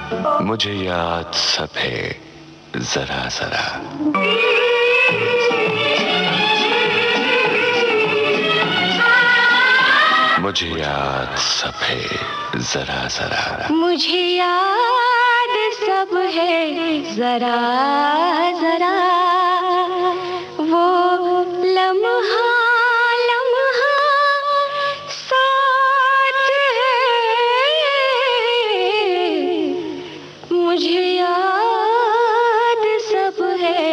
मुझे याद सब है जरा जरा, मुझे याद सब है जरा जरा, मुझे याद सब है जरा जरा, वो लम्हा लम्हा साथ है, मुझे याद सब है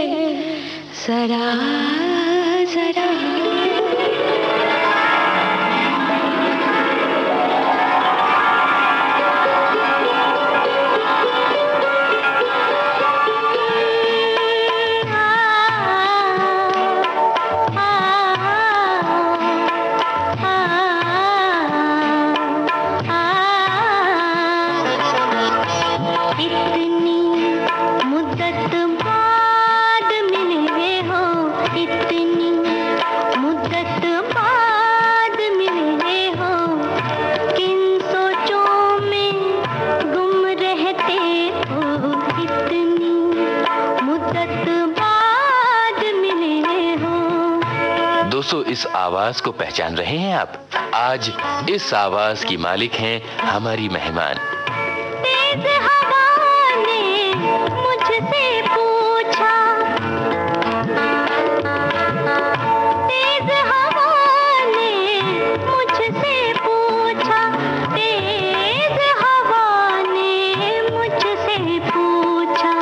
जरा जरा। दोस्तों, इस आवाज को पहचान रहे हैं आप? आज इस आवाज की मालिक हैं हमारी मेहमान। तेज हवा ने मुझसे पूछा, तेज हवा ने मुझसे पूछा, तेज हवा ने मुझसे पूछा,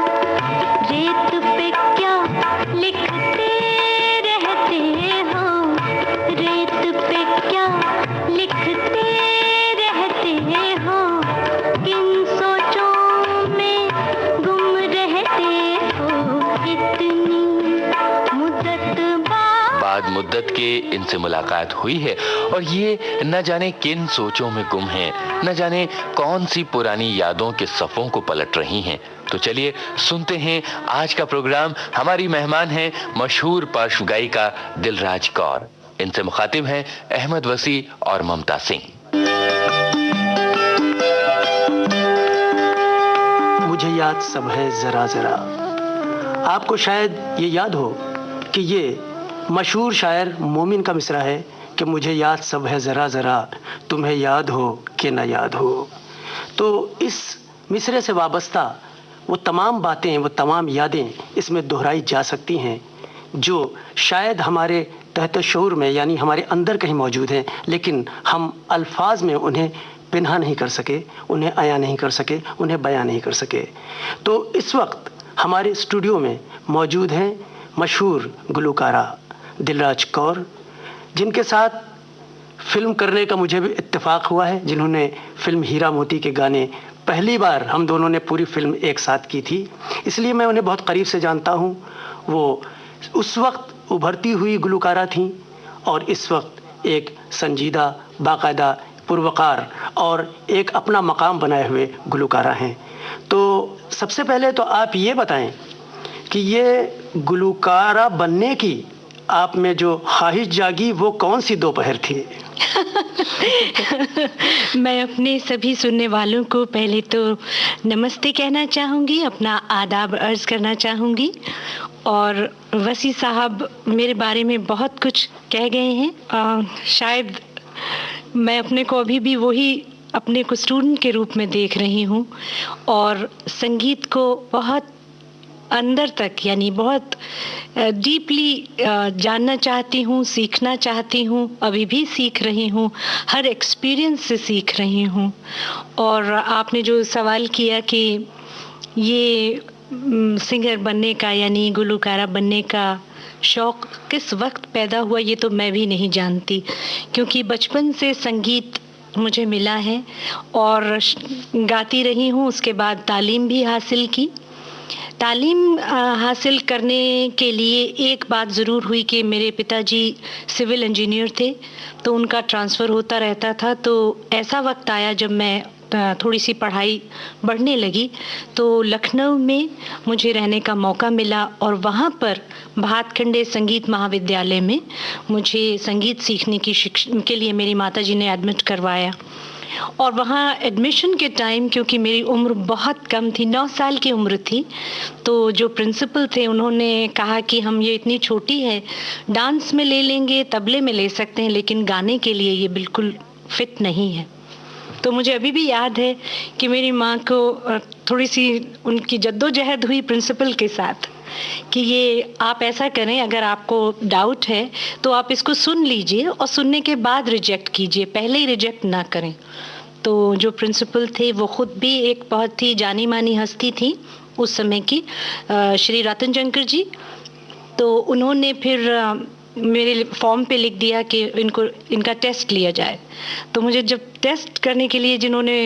रेत पे क्या लिखते रहते हो, रेत पे क्या लिखते रहते हो, किन सोचों में गुम रहते हो, इतनी मुद्दत बाद मुद्दत के इनसे मुलाकात हुई है और ये न जाने किन सोचों में गुम हैं, न जाने कौन सी पुरानी यादों के सफ़ों को पलट रही हैं। तो चलिए सुनते हैं आज का प्रोग्राम। हमारी मेहमान हैं मशहूर पार्श्व गायिका दिलराज कौर। इनसे मुखातिब हैं अहमद वसी और ममता सिंह। मुझे याद सब है जरा जरा। आपको शायद ये याद हो कि ये मशहूर शायर मोमिन का मिसरा है कि मुझे याद सब है जरा जरा, तुम्हें याद हो कि न याद हो। तो इस मिसरे से वाबस्ता वो तमाम बातें, वो तमाम यादें इसमें दोहराई जा सकती हैं जो शायद हमारे तहत शऊर में यानी हमारे अंदर कहीं मौजूद हैं, लेकिन हम अल्फाज में उन्हें पिन्हा नहीं कर सके, उन्हें अया नहीं कर सके, उन्हें बयां नहीं कर सके। तो इस वक्त हमारे स्टूडियो में मौजूद हैं मशहूर गुलकारा दिलराज कौर, जिनके साथ फिल्म करने का मुझे भी इत्तेफाक हुआ है, जिन्होंने फिल्म हीरा मोती के गाने पहली बार हम दोनों ने पूरी फिल्म एक साथ की थी, इसलिए मैं उन्हें बहुत करीब से जानता हूँ। वो उस वक्त उभरती हुई गुलकारा थीं और इस वक्त एक संजीदा, बाकायदा, पुरवकार और एक अपना मकाम बनाए हुए गुलकारा हैं। तो सबसे पहले तो आप ये बताएं कि ये गुलकारा बनने की आप में जो ख्वाहिश जागी वो कौन सी दोपहर थी? मैं अपने सभी सुनने वालों को पहले तो नमस्ते कहना चाहूँगी, अपना आदाब अर्ज़ करना चाहूँगी। और वसी साहब मेरे बारे में बहुत कुछ कह गए हैं। शायद मैं अपने को अभी भी वही अपने को स्टूडेंट के रूप में देख रही हूँ और संगीत को बहुत अंदर तक यानी बहुत डीपली जानना चाहती हूँ, सीखना चाहती हूँ, अभी भी सीख रही हूँ, हर एक्सपीरियंस से सीख रही हूँ। और आपने जो सवाल किया कि ये सिंगर बनने का यानी गुलकारा बनने का शौक़ किस वक्त पैदा हुआ, ये तो मैं भी नहीं जानती, क्योंकि बचपन से संगीत मुझे मिला है और गाती रही हूँ। उसके बाद तालीम भी हासिल की। तालीम हासिल करने के लिए एक बात ज़रूर हुई कि मेरे पिताजी सिविल इंजीनियर थे, तो उनका ट्रांसफ़र होता रहता था। तो ऐसा वक्त आया जब मैं थोड़ी सी पढ़ाई बढ़ने लगी तो लखनऊ में मुझे रहने का मौका मिला और वहाँ पर भातखंडे संगीत महाविद्यालय में मुझे संगीत सीखने की के लिए मेरी माताजी ने एडमिट करवाया। और वहाँ एडमिशन के टाइम, क्योंकि मेरी उम्र बहुत कम थी, 9 साल की उम्र थी, तो जो प्रिंसिपल थे उन्होंने कहा कि हम ये इतनी छोटी है, डांस में ले लेंगे, तबले में ले सकते हैं, लेकिन गाने के लिए ये बिल्कुल फिट नहीं है। तो मुझे अभी भी याद है कि मेरी माँ को थोड़ी सी उनकी जद्दोजहद हुई प्रिंसिपल के साथ कि ये आप ऐसा करें, अगर आपको डाउट है तो आप इसको सुन लीजिए और सुनने के बाद रिजेक्ट कीजिए, पहले ही रिजेक्ट ना करें। तो जो प्रिंसिपल थे वो खुद भी एक बहुत ही जानी मानी हस्ती थी उस समय की, श्री रतन शंकर जी। तो उन्होंने फिर मेरे फॉर्म पे लिख दिया कि इनका टेस्ट लिया जाए। तो मुझे जब टेस्ट करने के लिए जिन्होंने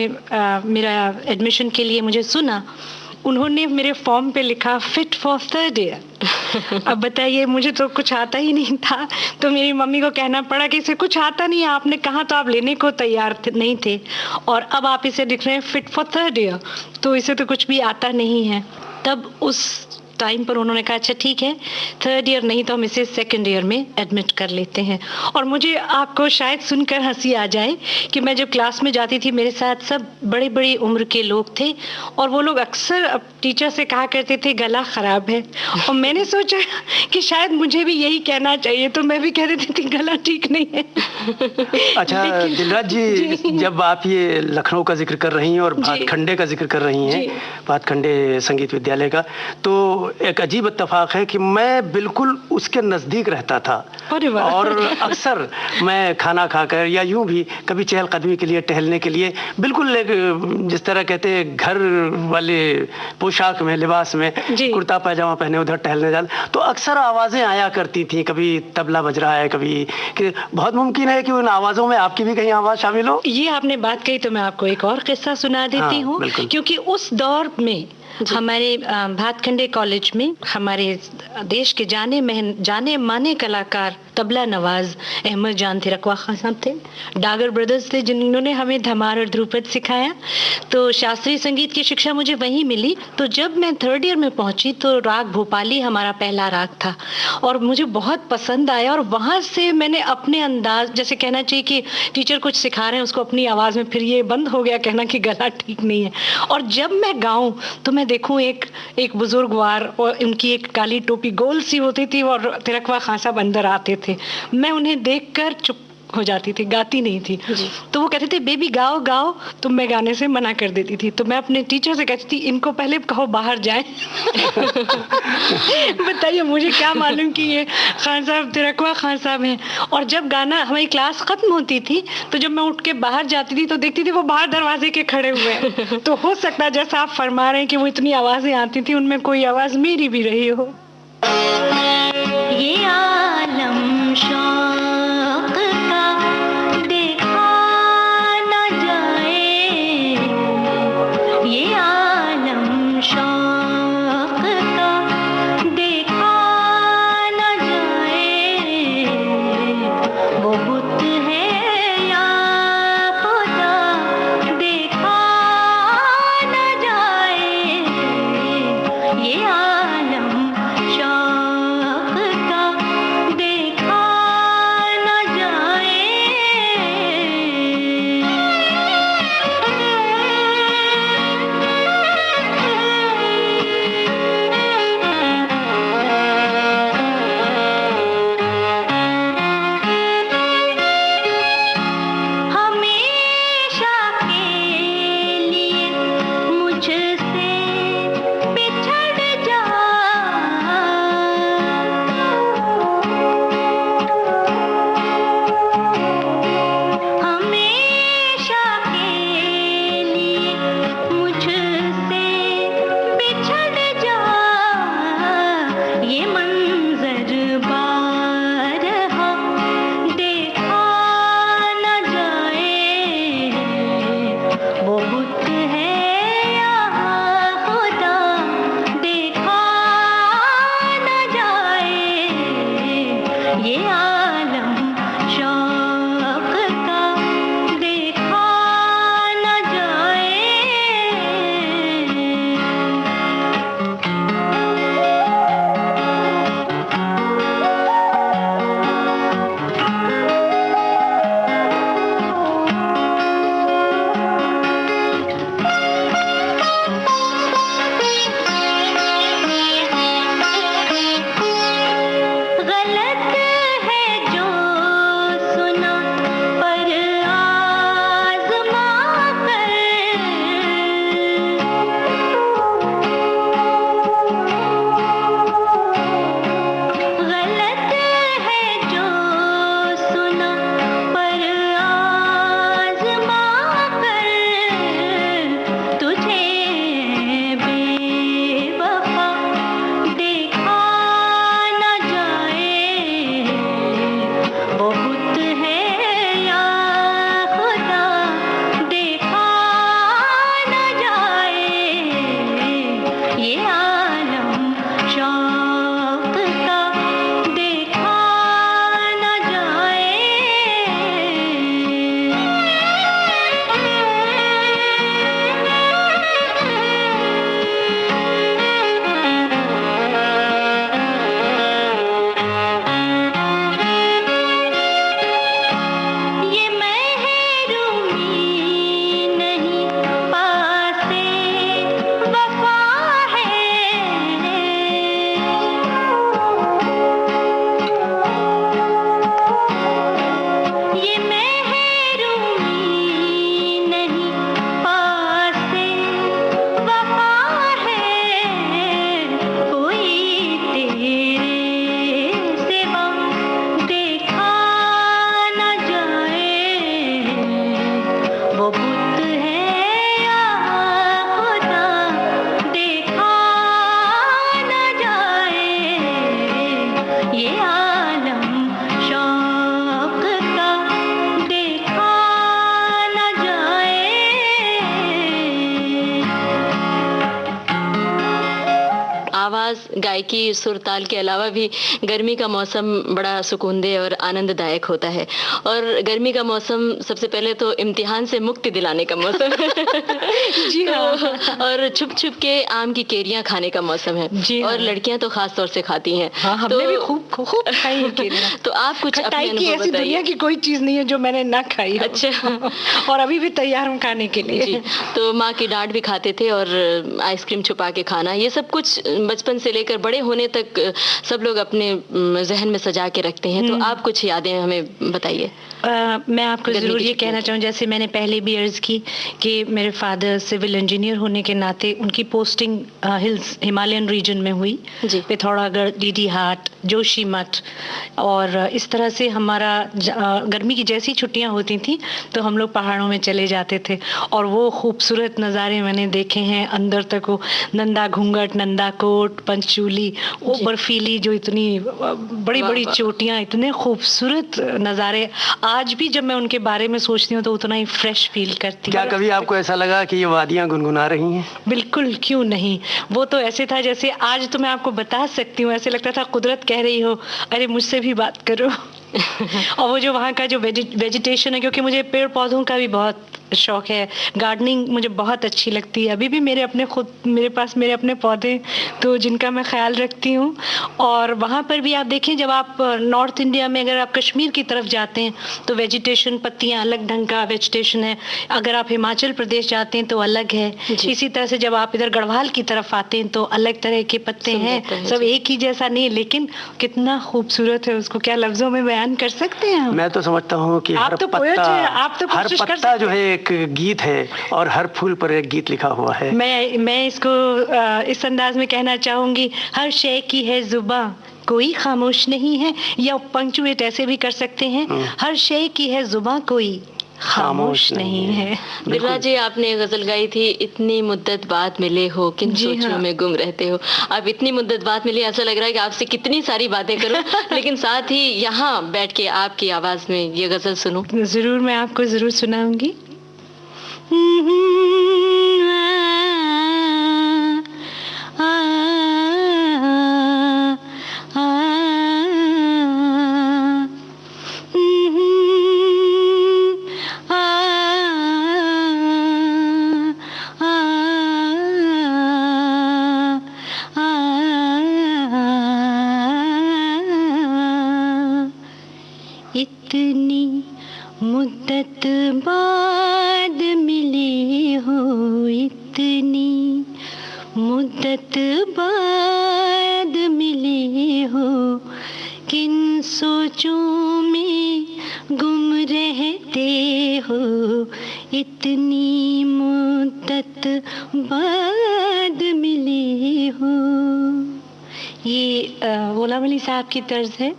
मेरा एडमिशन के लिए मुझे सुना, उन्होंने मेरे फॉर्म पे लिखा फिट फॉर 3rd ईयर। अब बताइए, मुझे तो कुछ आता ही नहीं था, तो मेरी मम्मी को कहना पड़ा कि इसे कुछ आता नहीं है, आपने कहा तो आप लेने को तैयार नहीं थे, और अब आप इसे लिख रहे हैं फिट फॉर 3rd ईयर, तो इसे तो कुछ भी आता नहीं है। तब उस टाइम पर उन्होंने कहा अच्छा ठीक है, 3rd ईयर नहीं तो हम इसे 2nd ईयर में एडमिट कर लेते हैं। और मुझे आपको शायद सुनकर हंसी आ जाए कि मैं जब क्लास में जाती थी, मेरे साथ सब बड़ी बड़ी उम्र के लोग थे, और वो लोग अक्सर टीचर से कहा करते थे गला ख़राब है, और मैंने सोचा कि शायद मुझे भी यही कहना चाहिए, तो मैं भी कह देती थी गला ठीक नहीं है। अच्छा दिलराज जी, जब आप ये लखनऊ का जिक्र कर रही हैं और भातखंडे का जिक्र कर रही हैं, भातखंडे संगीत विद्यालय का, तो एक अजीब इत्तेफाक है कि मैं बिल्कुल उसके नज़दीक रहता था, और अक्सर मैं खाना खाकर या यूं भी कभी चहलकदमी के लिए, टहलने के लिए, बिल्कुल एक जिस तरह कहते हैं घर वाले पोशाक में, लिबास में, कुर्ता पैजामा पहने उधर टहलने जाना, तो अक्सर आवाज़ें आया करती थी, कभी तबला बज रहा है, कभी कि बहुत मुमकिन है कि उन आवाज़ों में आपकी भी कहीं आवाज़ शामिल हो। ये आपने बात कही तो मैं आपको एक और किस्सा सुना देती हूँ, क्योंकि उस दौर में हमारे भातखंडे कॉलेज में हमारे देश के जाने माने कलाकार तबला नवाज अहमद जान थे, रकवा खान साहब थे, डागर ब्रदर्स थे, जिन्होंने हमें धमार और ध्रुपद सिखाया। तो शास्त्रीय संगीत की शिक्षा मुझे वहीं मिली। तो जब मैं 3rd ईयर में पहुंची तो राग भोपाली हमारा पहला राग था, और मुझे बहुत पसंद आया, और वहाँ से मैंने अपने अंदाज, जैसे कहना चाहिए कि टीचर कुछ सिखा रहे हैं उसको अपनी आवाज़ में, फिर ये बंद हो गया कहना कि गला ठीक नहीं है। और जब मैं गाऊं तो मैं देखूं एक बुजुर्गवार, और उनकी एक काली टोपी गोल सी होती थी, और तिरकवा खान साहब अंदर आते थे, मैं उन्हें देखकर चुप हो जाती थी, गाती नहीं थी। तो वो कहते थे बेबी गाओ गाओ, तो मैं गाने से मना कर देती थी। तो मैं अपने टीचर से कहती थी इनको पहले कहो बाहर जाएं। बताइए मुझे क्या मालूम कि ये खान साहब तिरकवा खान साहब हैं। और जब गाना हमारी क्लास खत्म होती थी तो जब मैं उठ के बाहर जाती थी तो देखती थी वो बाहर दरवाजे के खड़े हुए हैं। तो हो सकता है जैसा आप फरमा रहे हैं कि वो इतनी आवाजें आती थी, उनमें कोई आवाज मेरी भी रही हो। ये आलम शौक का देखा न जाए, ये आलम शौक का देखा न जाए, वो बुत है या खुदा देखा न जाए, ये आलम शौक का आवाज़, गायकी, सुर ताल के अलावा भी गर्मी का मौसम बड़ा सुकूनदेह और आनंददायक होता है। और गर्मी का मौसम सबसे पहले तो इम्तिहान से मुक्ति दिलाने का मौसम है। जी हाँ। और छुप छुप के आम की केरियां खाने का मौसम है। जी हाँ। और लड़कियां तो खास तौर से खाती हैं। हाँ, हमने भी खूब खूब खाई है केरियां। तो आप कुछ अपने खटाई की अनुभव ऐसी बताइए। दुनिया की कोई चीज नहीं है जो मैंने ना खाई हो। अच्छा। और अभी भी तैयार हूँ खाने के लिए। जी, तो माँ की डांट भी खाते थे और आइसक्रीम छुपा के खाना, ये सब कुछ बचपन से लेकर बड़े होने तक सब लोग अपने जहन में सजा के रखते हैं। तो आप कुछ यादें हमें बताइए। मैं आपको गर्मी ज़रूर की ये छुट्टियों कहना की। चाहूँ, जैसे मैंने पहले भी अर्ज़ की कि मेरे फादर सिविल इंजीनियर होने के नाते उनकी पोस्टिंग हिल्स हिमालयन रीजन में हुई, जी। पिथौरागढ़, डीडी हाट, जोशीमठ। और इस तरह से हमारा गर्मी की जैसी छुट्टियां होती थी तो हम लोग पहाड़ों में चले जाते थे। और वो खूबसूरत नज़ारे मैंने देखे हैं, अंदर तक वो नंदा घूंघट, नंदा कोट, पंचचूली, वो जी। बर्फीली जो इतनी बड़ी वाह, बड़ी वाह। चोटियां, इतने खूबसूरत नज़ारे। आज भी जब मैं उनके बारे में सोचती हूँ तो उतना ही फ्रेश फील करती क्या हूँ। कभी आपको ऐसा लगा कि ये वादियां गुनगुना रही हैं? बिल्कुल, क्यों नहीं। वो तो ऐसे था जैसे आज तो मैं आपको बता सकती हूँ, ऐसे लगता था कुदरत कह रही हो अरे मुझसे भी बात करो। और वो जो वहाँ का जो वेजिटेशन है, क्योंकि मुझे पेड़ पौधों का भी बहुत शौक है, गार्डनिंग मुझे बहुत अच्छी लगती है। अभी भी मेरे पास मेरे अपने पौधे तो जिनका मैं ख्याल रखती हूँ। और वहाँ पर भी आप देखें, जब आप नॉर्थ इंडिया में अगर आप कश्मीर की तरफ जाते हैं तो वेजिटेशन, पत्तियाँ अलग ढंग का वेजिटेशन है। अगर आप हिमाचल प्रदेश जाते हैं तो अलग है। जी। इसी तरह से जब आप इधर गढ़वाल की तरफ आते हैं तो अलग तरह के पत्ते हैं, सुंदरता है, सब जी। एक ही जैसा नहीं है, लेकिन कितना खूबसूरत है, उसको क्या लफ्जों में बयान कर सकते हैं हम? मैं तो समझता हूँ कि आप हर तो poet पत्ता, हैं, आप तो हर कोशिश कर पत्ता जो सकते है एक गीत है और हर फूल पर एक गीत लिखा हुआ है। मैं इसको इस अंदाज में कहना चाहूंगी, हर शय की है जुबां, कोई खामोश नहीं है। या पंक्चुएट ऐसे भी कर सकते हैं, हर शय की है जुबां, कोई खामोश नहीं है। बिरला जी, आपने गजल गाई थी, इतनी मुद्दत बाद मिले हो, किन जी सोचों हाँ। में गुम रहते हो। आप इतनी मुद्दत बाद मिले, ऐसा लग रहा है कि आपसे कितनी सारी बातें करूं, लेकिन साथ ही यहाँ बैठ के आपकी आवाज में ये गजल सुनूं। जरूर, मैं आपको जरूर सुनाऊंगी। इतनी मुद्दत बाद मिले हो, इतनी मुद्दत बाद मिले हो, किन सोचों में गुम रहते हो, इतनी मुद्दत बाद मिले हो। ये ओला वली साहब की तर्ज है।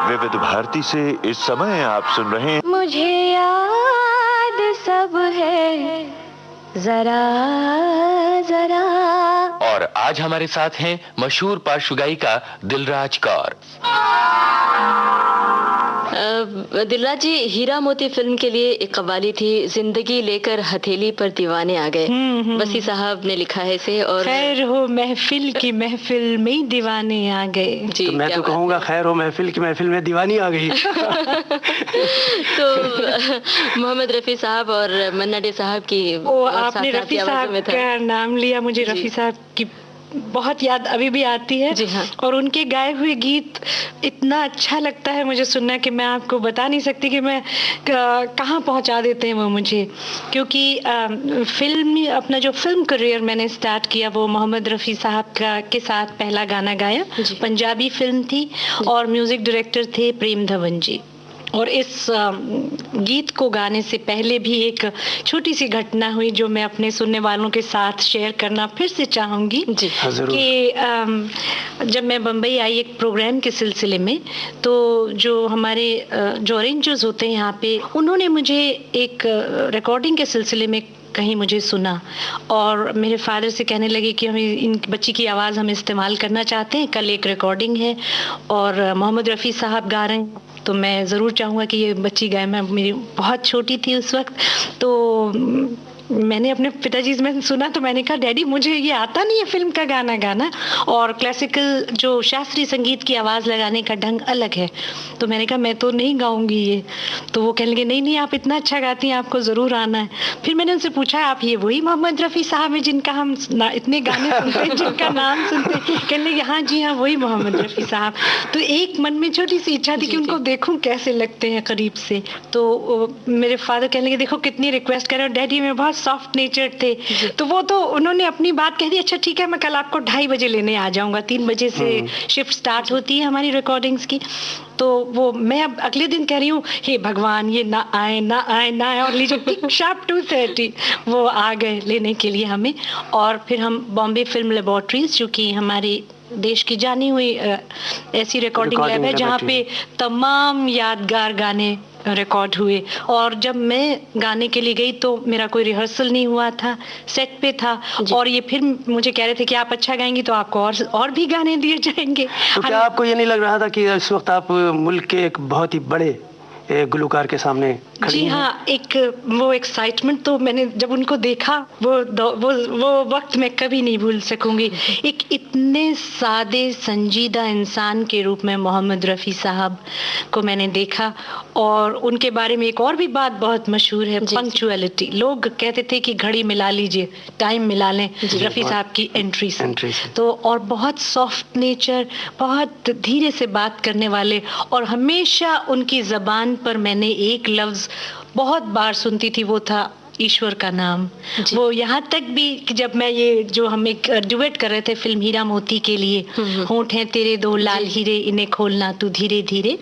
विविध भारती से इस समय आप सुन रहे हैं। मुझे याद सब है जरा जरा। और आज हमारे साथ हैं मशहूर पार्श्व गायिका दिलराज कौर। दिलराज जी, हीरा मोती फिल्म के लिए एक कव्वाली थी, जिंदगी लेकर हथेली पर दीवाने आ गए। वसी साहब ने लिखा है इसे। और खैर हो महफिल की महफिल में दीवाने आ गए। जी, तो मैं क्या तो बात कहूँगा खैर हो महफिल की महफिल में दीवानी आ गई। तो मोहम्मद रफी साहब और मन्ना डे साहब की ओ, और आपने साथ-साथ रफी की आवाज़ों साहब में था। का नाम लिया, मुझे जी। रफी साहब की बहुत याद अभी भी आती है। जी हाँ। और उनके गाए हुए गीत इतना अच्छा लगता है मुझे सुनना कि मैं आपको बता नहीं सकती कि मैं कहाँ पहुँचा देते हैं वो मुझे। क्योंकि फिल्म, अपना जो फिल्म करियर मैंने स्टार्ट किया वो मोहम्मद रफ़ी साहब के साथ पहला गाना गाया। जी। पंजाबी फिल्म थी और म्यूज़िक डायरेक्टर थे प्रेम धवन जी। और इस गीत को गाने से पहले भी एक छोटी सी घटना हुई जो मैं अपने सुनने वालों के साथ शेयर करना फिर से चाहूँगी। जी। हाँ, जरूर। कि जब मैं बम्बई आई एक प्रोग्राम के सिलसिले में, तो जो हमारे जो अरेंजर्स होते हैं यहाँ पे, उन्होंने मुझे एक रिकॉर्डिंग के सिलसिले में कहीं मुझे सुना और मेरे फादर से कहने लगे कि हम इन बच्ची की आवाज़ हम इस्तेमाल करना चाहते हैं, कल एक रिकॉर्डिंग है और मोहम्मद रफ़ी साहब गा रहे हैं, तो मैं ज़रूर चाहूँगा कि ये बच्ची गाए। मैं मेरी बहुत छोटी थी उस वक्त, तो मैंने अपने पिताजी से मैंने सुना तो मैंने कहा डैडी मुझे ये आता नहीं है फिल्म का गाना गाना, और क्लासिकल जो शास्त्रीय संगीत की आवाज़ लगाने का ढंग अलग है। तो मैंने कहा मैं तो नहीं गाऊंगी ये। तो वो कहने लगे नहीं नहीं आप इतना अच्छा गाती हैं, आपको ज़रूर आना है। फिर मैंने उनसे पूछा आप ये वही मोहम्मद रफ़ी साहब हैं जिनका हम इतने गाने सुनते हैं, जिनका नाम सुनते हैं? कहने लगे हाँ जी हाँ वही मोहम्मद रफ़ी साहब। तो एक मन में छोटी सी इच्छा थी कि उनको देखूं कैसे लगते हैं करीब से। तो मेरे फादर कहने लगे देखो कितनी रिक्वेस्ट कर रहे हो डैडी, में बहुत सॉफ्ट नेचर थे। तो वो तो उन्होंने अपनी बात कह दी, अच्छा ठीक है मैं कल आपको 2:30 बजे लेने आ जाऊंगा, 3 बजे से शिफ्ट स्टार्ट होती है हमारी रिकॉर्डिंग्स की। तो वो मैं अब अगले दिन कह रही हूँ हे भगवान ये ना आए ना आए ना आए, और लीजिए शार्प 2:30 वो आ गए लेने के लिए हमें। और फिर हम बॉम्बे फिल्म लेबोरेटरीज जो कि हमारी देश की जानी हुई ऐसी रिकॉर्डिंग लैब है जहाँ पे तमाम यादगार गाने रिकॉर्ड हुए। और जब मैं गाने के लिए गई तो मेरा कोई रिहर्सल नहीं हुआ था, सेट पे था, और ये फिर मुझे कह रहे थे कि आप अच्छा गाएंगी तो आपको और भी गाने दिए जाएंगे। तो क्या आपको ये नहीं लग रहा था कि इस वक्त आप मुल्क के एक बहुत ही बड़े गुलकार के सामने खड़ी जी हाँ, एक वो एक्साइटमेंट तो मैंने जब उनको देखा वो वक्त मैं कभी नहीं भूल सकूंगी। एक इतने सादे संजीदा इंसान के रूप में मोहम्मद रफ़ी साहब को मैंने देखा। और उनके बारे में एक और भी बात बहुत मशहूर है, पंक्चुअलिटी। लोग कहते थे कि घड़ी मिला लीजिए, टाइम मिला लें रफ़ी साहब की एंट्री से। तो और बहुत सॉफ्ट नेचर, बहुत धीरे से बात करने वाले, और हमेशा उनकी ज़बान पर मैंने एक लफ्ज़ बहुत बार सुनती थी, वो था ईश्वर का नाम। वो यहाँ तक भी कि जब मैं ये जो हम एक डुएट कर रहे थे फिल्म हीरा मोती के लिए, होंठ हैं तेरे 2 लाल हीरे इन्हें खोलना तू धीरे धीरे,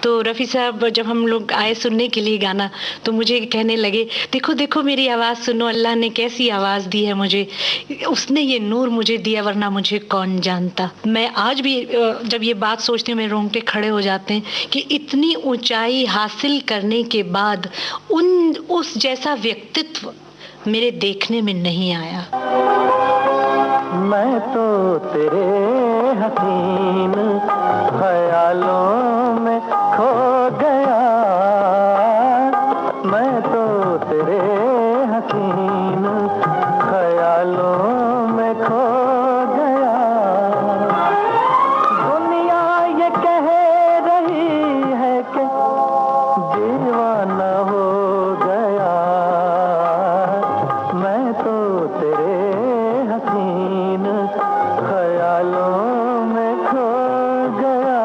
तो रफ़ी साहब जब हम लोग आए सुनने के लिए गाना तो मुझे कहने लगे देखो देखो मेरी आवाज़ सुनो, अल्लाह ने कैसी आवाज़ दी है मुझे, उसने ये नूर मुझे दिया वरना मुझे कौन जानता। मैं आज भी जब ये बात सोचती हूँ मेरे रोंगटे खड़े हो जाते हैं कि इतनी ऊंचाई हासिल करने के बाद उस जैसा व्यक्तित्व मेरे देखने में नहीं आया। मैं तो तेरे हसीन ख्यालों में खो गया, मैं तो तेरे हसीन ख्यालों में खो गया। दुनिया ये कह रही है कि दीवाना हो गया, मैं तो तेरे हसीन ख्यालों में खो गया।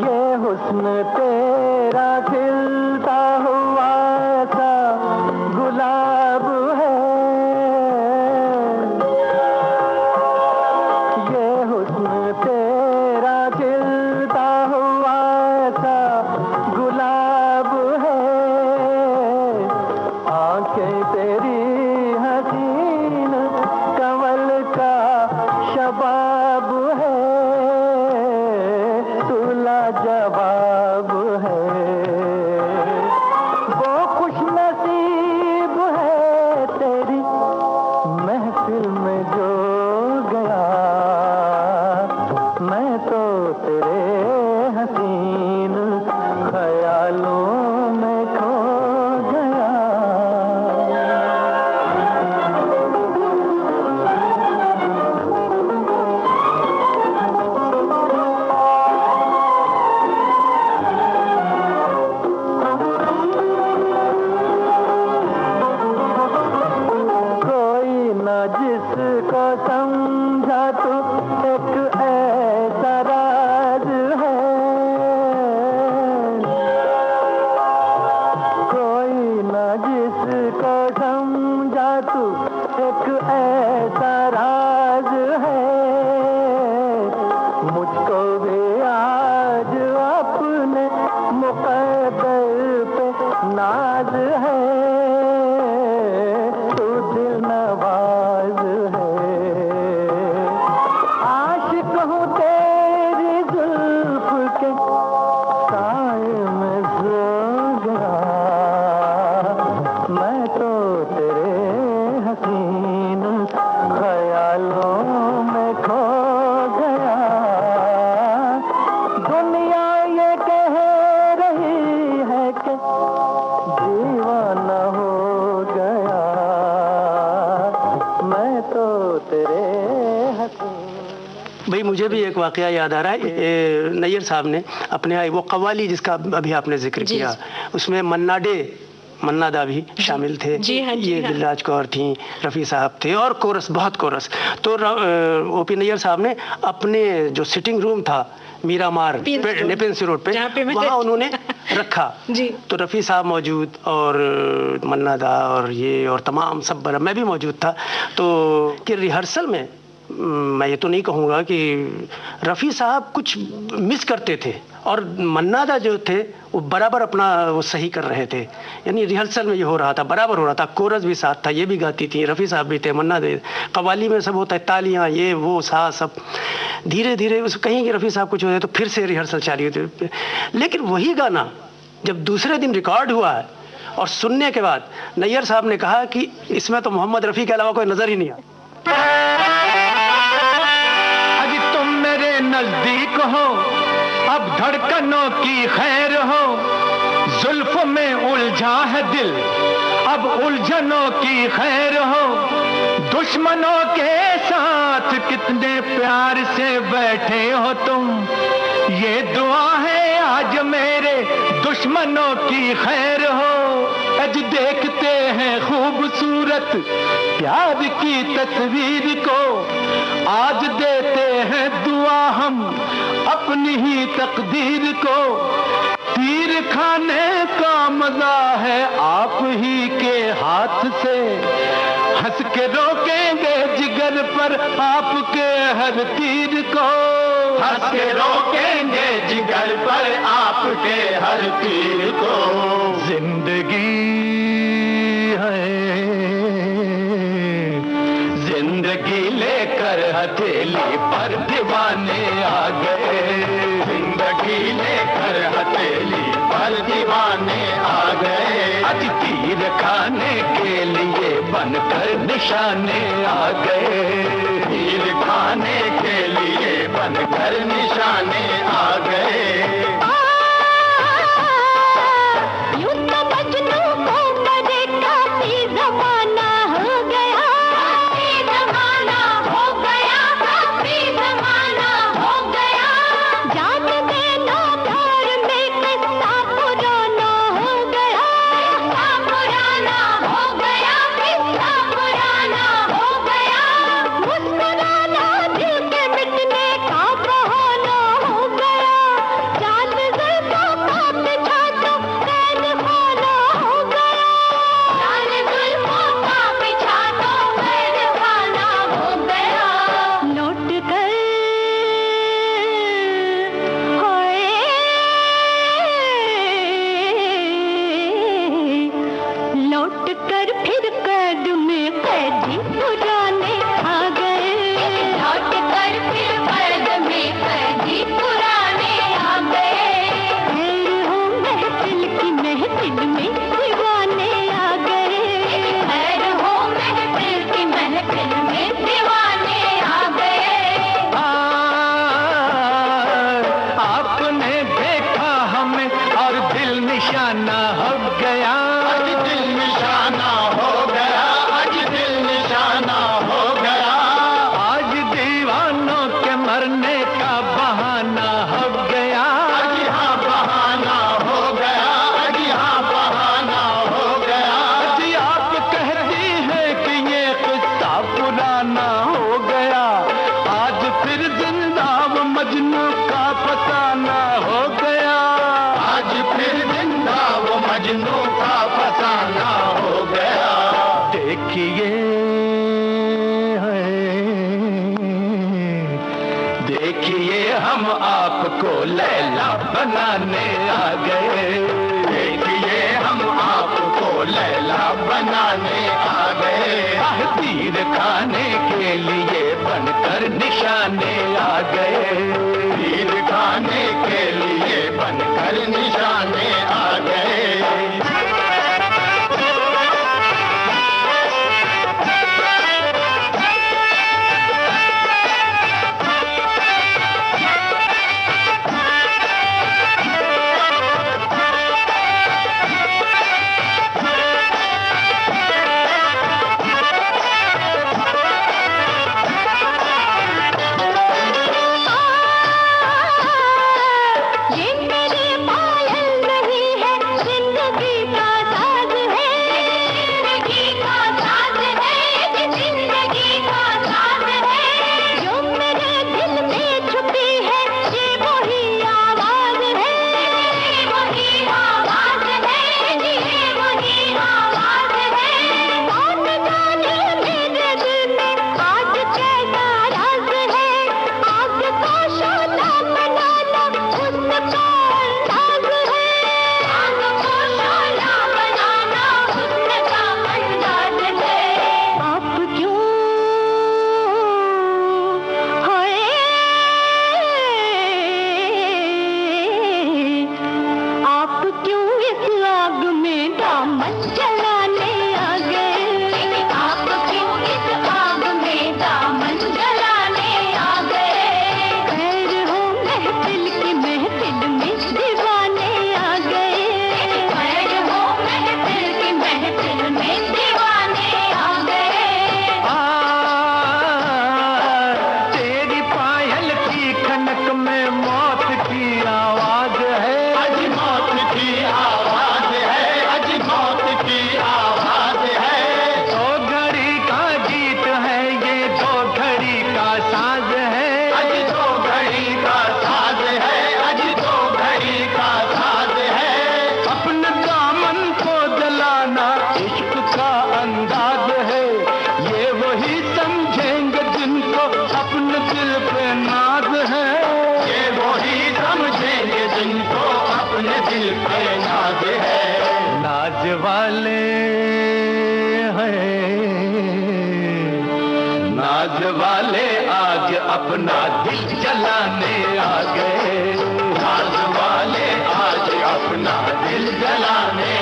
ये हुस्न तेरा खिलता हुआ सा गुलाब है, ये हुस्न तेरा खिलता हुआ सा गुलाब है, आंखें तेरी हसीन कमल का शबाब है, तू लाजवाब है, वो खुश नसीब है तेरी महफिल में जो गया, मैं तो तेरे हसीन ख्यालों में खो गया। कोई न जिसको भाई मुझे भी एक वाकया याद आ रहा है। नैयर साहब ने अपने वो कव्वाली जिसका अभी आपने जिक्र किया, उसमें मन्ना दा भी शामिल थे। जी हाँ, जी ये हाँ। दिलराज कौर थी, रफ़ी साहब थे और कोरस, बहुत कोरस। तो ओपी नैयर साहब ने अपने जो सिटिंग रूम था मीरामार नेपेंसी रोड पे, वहाँ उन्होंने रखा। जी। तो रफ़ी साहब मौजूद और मन्ना दा और ये और तमाम सब, मैं भी मौजूद था। तो कि रिहर्सल में मैं ये तो नहीं कहूँगा कि रफ़ी साहब कुछ मिस करते थे और मन्ना दा जो थे वो बराबर अपना वो सही कर रहे थे। यानी रिहर्सल में ये हो रहा था, बराबर हो रहा था। कोरस भी साथ था, ये भी गाती थी, रफ़ी साहब भी थे, मन्ना दे। कव्वाली में सब होता है, तालियां, ये वो सा सब। धीरे धीरे उस कहीं कि रफ़ी साहब कुछ हो जाए तो फिर से रिहर्सल चालू होती। लेकिन वही गाना जब दूसरे दिन रिकॉर्ड हुआ है और सुनने के बाद नैयर साहब ने कहा कि इसमें तो मोहम्मद रफ़ी के अलावा कोई नज़र ही नहीं आया। नजदीक हो, अब धड़कनों की खैर हो, जुल्फ में उलझा है दिल, अब उलझनों की खैर हो। दुश्मनों के साथ कितने प्यार से बैठे हो तुम, ये दुआ है आज मेरे दुश्मनों की खैर हो। आज देखते हैं खूबसूरत प्यार की तस्वीर को, आज देते हैं दुआ हम अपनी ही तकदीर को। तीर खाने का मजा है आप ही के हाथ से, हंस के रोकेंगे जिगर पर आपके हर तीर को। हंस के रोकेंगे जिगर पर आपके हर तीर को। जिंदगी है, जिंदगी लेकर हथेली पर दीवाने आ गए, जिंदगी लेकर हथेली पर दीवाने आ गए। आज तीर खाने के लिए बनकर निशाने आ गए, तीर खाने के लिए बनकर निशाने आ गए। बनाने आ गए, देखिए हम आपको लैला बनाने आ गए। तीर खाने के लिए बनकर निशाने आ गए, तीर खाने के लिए बनकर निशाने आ गए। साज है, आज तो घड़ी का साज है, आज तो घड़ी का साज है। अपने दामन को जलाना इश्क का अंदाज है, ये वही समझेंगे जिनको अपने दिल पे नाज है, ये वही समझेंगे जिनको अपने दिल पे नाज है। नाज वाले हैं, नाज वाले आज अपना दिल जलाने आ गए, नाज वाले आज अपना दिल जलाने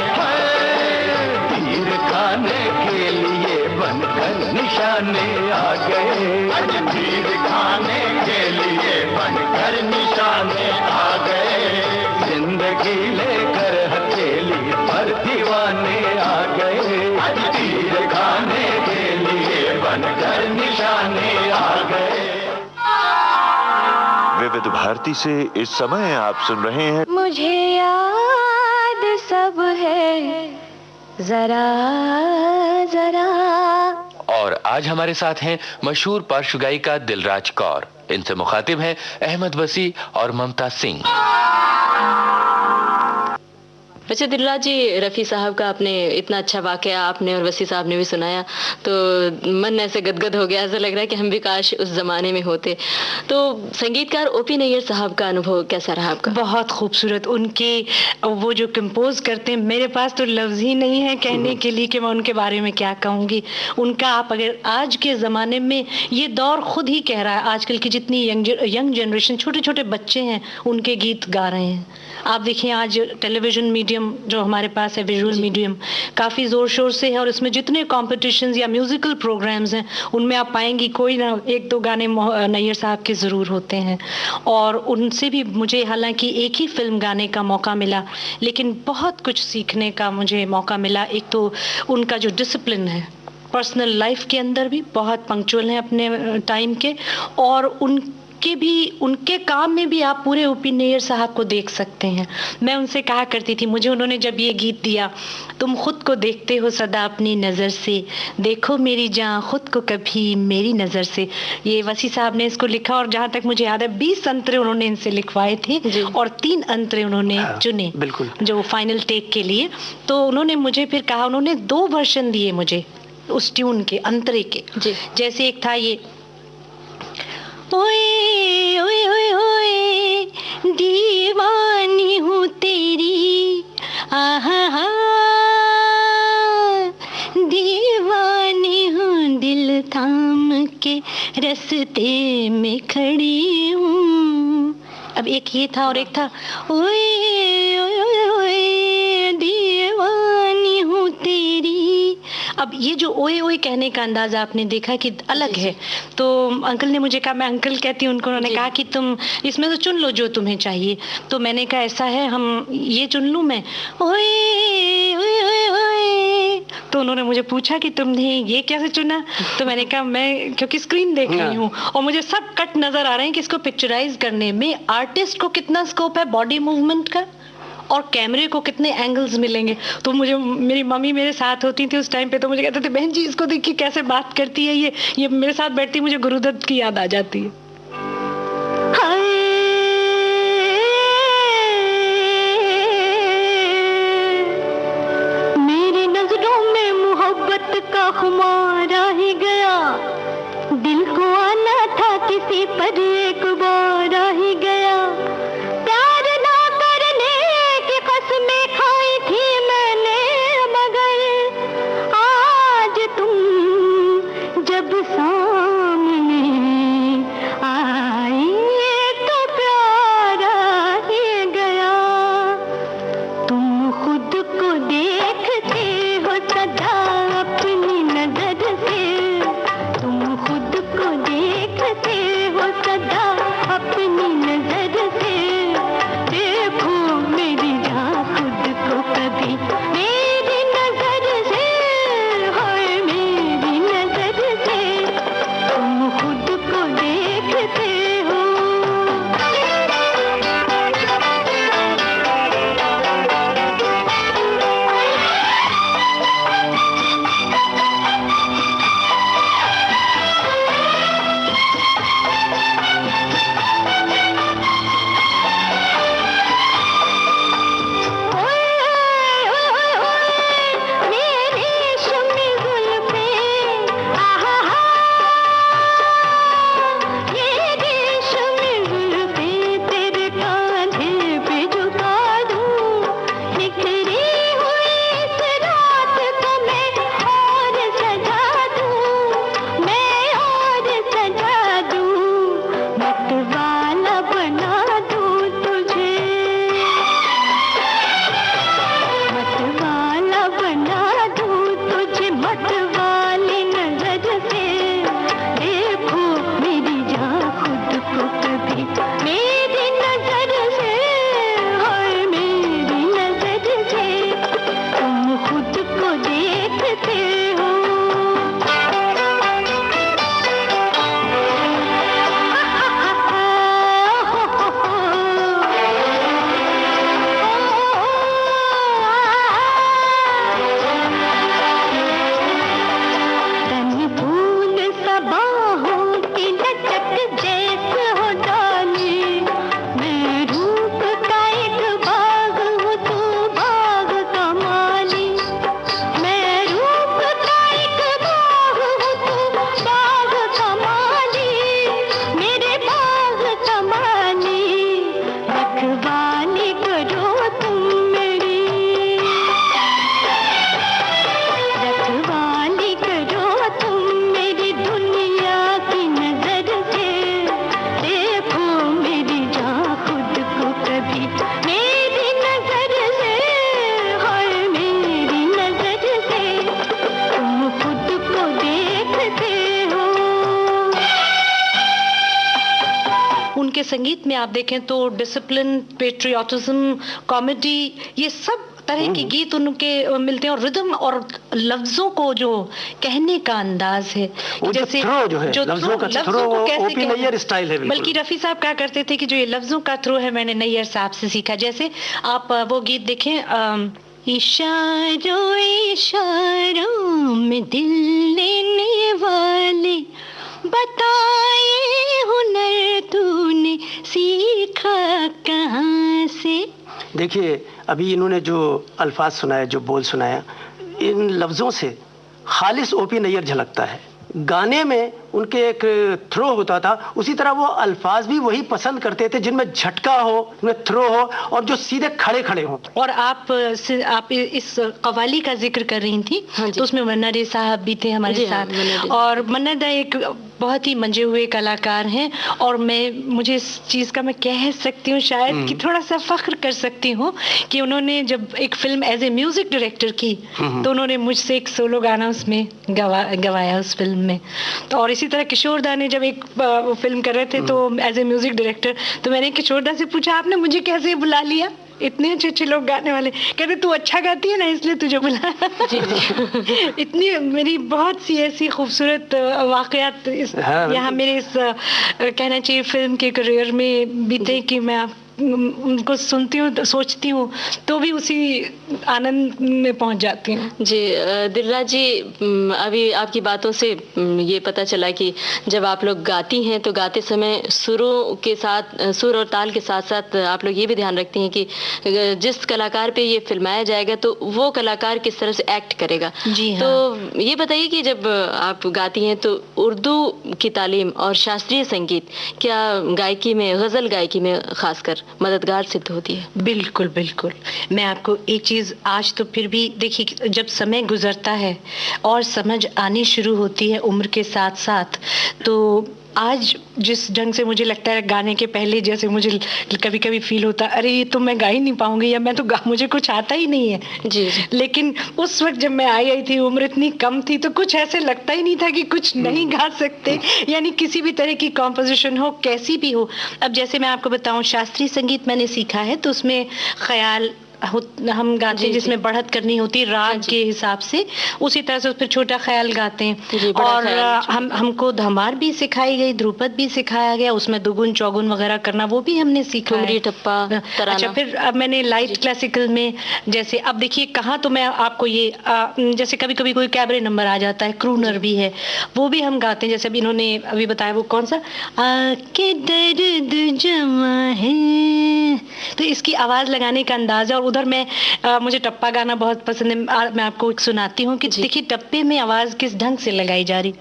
तीर खाने के लिए बनकर निशाने आ गए, आज तीर खाने के लिए बनकर निशाने आ गए। जिंदगी लेकर हथेली पर दीवाने आ गए, आज तीर खाने के लिए बनकर निशाने आ गए। विविध भारती से इस समय आप सुन रहे हैं मुझे याद सब है जरा जरा। और आज हमारे साथ हैं मशहूर पार्श्व गायिका दिलराज कौर। इनसे मुखातिब हैं अहमद वसी और ममता सिंह। अच्छा दिलराज जी, रफ़ी साहब का आपने इतना अच्छा वाकया आपने और वसी साहब ने भी सुनाया तो मन ऐसे गदगद हो गया, ऐसा लग रहा है कि हम भी काश उस ज़माने में होते। तो संगीतकार ओपी नैयर साहब का अनुभव कैसा रहा आपका? बहुत खूबसूरत। उनके वो जो कंपोज करते हैं, मेरे पास तो लफ्ज़ ही नहीं है कहने के लिए कि मैं उनके बारे में क्या कहूँगी। उनका आप अगर आज के ज़माने में, ये दौर खुद ही कह रहा है, आजकल की जितनी यंग जनरेशन, छोटे छोटे बच्चे हैं उनके गीत गा रहे हैं। आप देखिए आज टेलीविज़न मीडियम जो हमारे पास है, विजुअल मीडियम काफ़ी ज़ोर शोर से है, और इसमें जितने कॉम्पिटिशन्स या म्यूज़िकल प्रोग्राम्स हैं उनमें आप पाएंगी कोई ना एक दो गाने नैयर साहब के ज़रूर होते हैं। और उनसे भी मुझे हालांकि एक ही फिल्म गाने का मौका मिला, लेकिन बहुत कुछ सीखने का मुझे मौका मिला। एक तो उनका जो डिसिप्लिन है पर्सनल लाइफ के अंदर भी, बहुत पंक्चुअल हैं अपने टाइम के, और उनके काम में भी आप पूरे ओपी नैयर साहब को देख सकते हैं। मैं उनसे कहा करती थी, मुझे उन्होंने जब ये गीत दिया, तुम खुद को देखते हो सदा अपनी नज़र से, देखो मेरी जान खुद को कभी मेरी नज़र से, ये वसी साहब ने इसको लिखा। और जहाँ तक मुझे याद है 20 अंतरे उन्होंने इनसे लिखवाए थे और 3 अंतरे उन्होंने चुने जो फाइनल टेक के लिए। तो उन्होंने मुझे फिर कहा, उन्होंने 2 वर्जन दिए मुझे उस ट्यून के अंतरे के। जैसे एक था ये, ओए ओए ओए ओए दीवानी हूँ तेरी, आहा हा दीवानी हूँ दिल थाम के रास्ते में खड़ी हूँ। अब एक ये था और एक था ओए ओए ओए ओए दीवानी हूँ तेरी। अब ये जो ओए ओए कहने का अंदाज आपने देखा कि अलग है। तो अंकल ने मुझे कहा, मैं अंकल कहती हूँ उनको, उन्होंने कहा कि तुम इसमें से चुन लो जो तुम्हें चाहिए। तो मैंने कहा ऐसा है, हम ये चुन लूँ मैं, ओए ओए ओए ओए। तो उन्होंने मुझे पूछा कि तुमने ये कैसे चुना? तो मैंने कहा मैं क्योंकि स्क्रीन देख रही हूँ और मुझे सब कट नजर आ रहे हैं कि इसको पिक्चराइज करने में आर्टिस्ट को कितना स्कोप है बॉडी मूवमेंट का और कैमरे को कितने एंगल्स मिलेंगे। तो मुझे, मेरी मम्मी मेरे साथ होती थी उस टाइम पे, तो मुझे कहते थे बहन जी इसको देखिए कैसे बात करती है, ये मेरे साथ बैठती, मुझे गुरुदत्त की याद आ जाती है। मेरी नजरों में मोहब्बत का खुमारा ही गया, दिल को आना था किसी पर एक बार आ ही गया। सदा उनके संगीत में आप देखें तो डिसिप्लिन, पेट्रियाटिज्म, कॉमेडी, ये सब तरह के गीत उनके मिलते हैं, और रिदम और लफ्जों को जो कहने का अंदाज है, जैसे जो लफ्जों का थ्रो वो ओपी नैयर स्टाइल है। बल्कि रफी साहब क्या करते थे कि जो ये लफ्जों का थ्रो है मैंने नैयर साहब से सीखा। जैसे आप वो गीत देखें, इशारों इशारों में दिल लेने वाले, बताए हुनर तूने सीखा कहाँ से। देखिए अभी इन्होंने जो अल्फाज सुनाया, जो बोल सुनाया, इन लफ्ज़ों से खालिस ओपी नैयर झलकता है। गाने में उनके एक थ्रो होता था, उसी तरह वो अल्फाज भी वही पसंद करते थे जिनमें झटका हो, उनमें थ्रो हो और जो सीधे खड़े खड़े हो। और आप इस कव्वाली का जिक्र कर रही थी, तो उसमें मन्ना डे साहब भी थे हमारे साथ, और मन्ना डे एक बहुत ही मंजे हुए कलाकार हैं, और मुझे इस चीज़ का मैं कह सकती हूँ शायद कि थोड़ा सा फख्र कर सकती हूँ कि उन्होंने जब एक film as a music director की तो उन्होंने मुझसे एक सोलो गाना उसमें गवाया उस फिल्म में। तो और इसी तरह किशोर दा ने जब एक फिल्म कर रहे थे तो एज ए म्यूजिक डायरेक्टर, तो मैंने किशोर दा से पूछा आपने मुझे कैसे बुला लिया, इतने अच्छे अच्छे लोग गाने वाले। कहते तू अच्छा गाती है ना इसलिए तुझे बुला। इतनी मेरी बहुत सी ऐसी खूबसूरत वाकयात यहाँ मेरे इस कहना चाहिए फिल्म के करियर में बीते कि मैं उनको सुनती हूँ, सोचती हूँ तो भी उसी आनंद में पहुँच जाती हूँ। जी दिलराज जी, अभी आपकी बातों से ये पता चला कि जब आप लोग गाती हैं तो गाते समय सुरों के साथ, सुर और ताल के साथ साथ आप लोग ये भी ध्यान रखती हैं कि जिस कलाकार पे ये फिल्माया जाएगा तो वो कलाकार किस तरह से एक्ट करेगा। जी हाँ। तो ये बताइए कि जब आप गाती हैं तो उर्दू की तालीम और शास्त्रीय संगीत क्या गायकी में, गज़ल गायकी में खासकर मददगार सिद्ध होती है? बिल्कुल बिल्कुल। मैं आपको एक चीज़ आज तो फिर भी देखिए, जब समय गुजरता है और समझ आनी शुरू होती है उम्र के साथ साथ, तो आज जिस ढंग से मुझे लगता है गाने के पहले जैसे मुझे कभी कभी फील होता अरे ये तो मैं गा ही नहीं पाऊंगी, या मैं तो मुझे कुछ आता ही नहीं है। जी। लेकिन उस वक्त जब मैं आई थी, उम्र इतनी कम थी, तो कुछ ऐसे लगता ही नहीं था कि कुछ नहीं गा सकते, यानी किसी भी तरह की कॉम्पोजिशन हो, कैसी भी हो। अब जैसे मैं आपको बताऊं, शास्त्रीय संगीत मैंने सीखा है तो उसमें ख्याल हम गाते हैं जिसमें बढ़त करनी होती है राग के हिसाब से, उसी तरह से उस पर छोटा ख्याल गाते हैं। और हमको धमार भी सिखाई गई, ध्रुपद भी सिखाया गया, उसमें दुगुन चौगुन वगैरह करना वो भी हमने सीखा है। टप्पा, अच्छा, फिर अब मैंने लाइट क्लासिकल में जैसे अब देखिए कहाँ, तो मैं आपको ये जैसे कभी कभी कोई कैबरे नंबर आ जाता है, क्रूनर भी है, वो भी हम गाते हैं। जैसे अभी इन्होंने अभी बताया वो कौन सा, आके दर्द जमा है, तो इसकी आवाज लगाने का अंदाजा। और उधर मैं मुझे टप्पा गाना बहुत पसंद है, मैं आपको एक सुनाती हूँ कि देखिए टप्पे में आवाज किस ढंग से लगाई जा रही।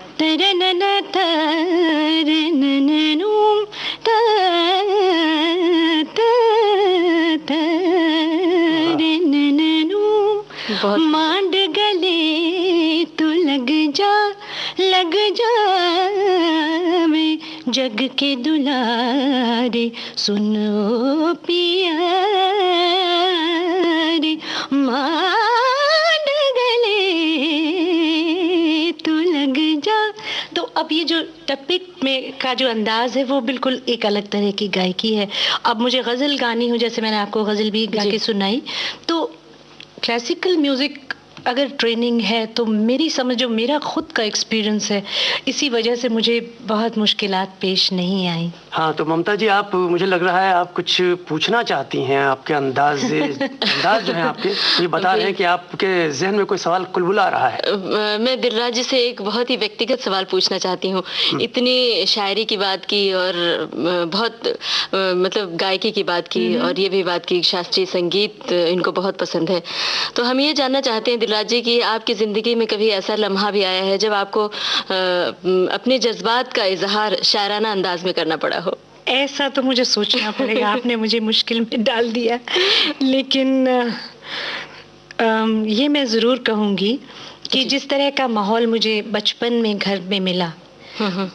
मांड गले तो लग जा मैं जग के दुलारे, सुनो पिया रे, मांड गले तो लग जा। तो अब ये जो टप्पे में का जो अंदाज है वो बिल्कुल एक अलग तरह की गायकी है। अब मुझे गज़ल गानी हो, जैसे मैंने आपको गज़ल भी गा के सुनाई, तो क्लासिकल म्यूज़िक अगर ट्रेनिंग है तो मेरी समझ, जो मेरा खुद का एक्सपीरियंस है, इसी वजह से मुझे बहुत मुश्किलात पेश नहीं आई। हाँ, तो ममता जी, आप, मुझे लग रहा है आप कुछ पूछना चाहती हैं। आपके अंदाज जो है आपके, ये बता रहे हैं कि आपके जहन में कोई सवाल कुलबुला आ रहा है। मैं दिलराज जी से एक बहुत ही व्यक्तिगत सवाल पूछना चाहती हूँ। इतनी शायरी की बात की और बहुत मतलब गायकी की बात की, और ये भी बात की शास्त्रीय संगीत इनको बहुत पसंद है, तो हम ये जानना चाहते हैं दिलराज जी कि आपकी ज़िंदगी में कभी ऐसा लम्हा भी आया है जब आपको अपने जज्बात का इजहार शायराना अंदाज में करना पड़ा हो? ऐसा तो मुझे सोचना पड़ेगा, आपने मुझे मुश्किल में डाल दिया, लेकिन ये मैं ज़रूर कहूँगी कि जिस तरह का माहौल मुझे बचपन में घर में मिला,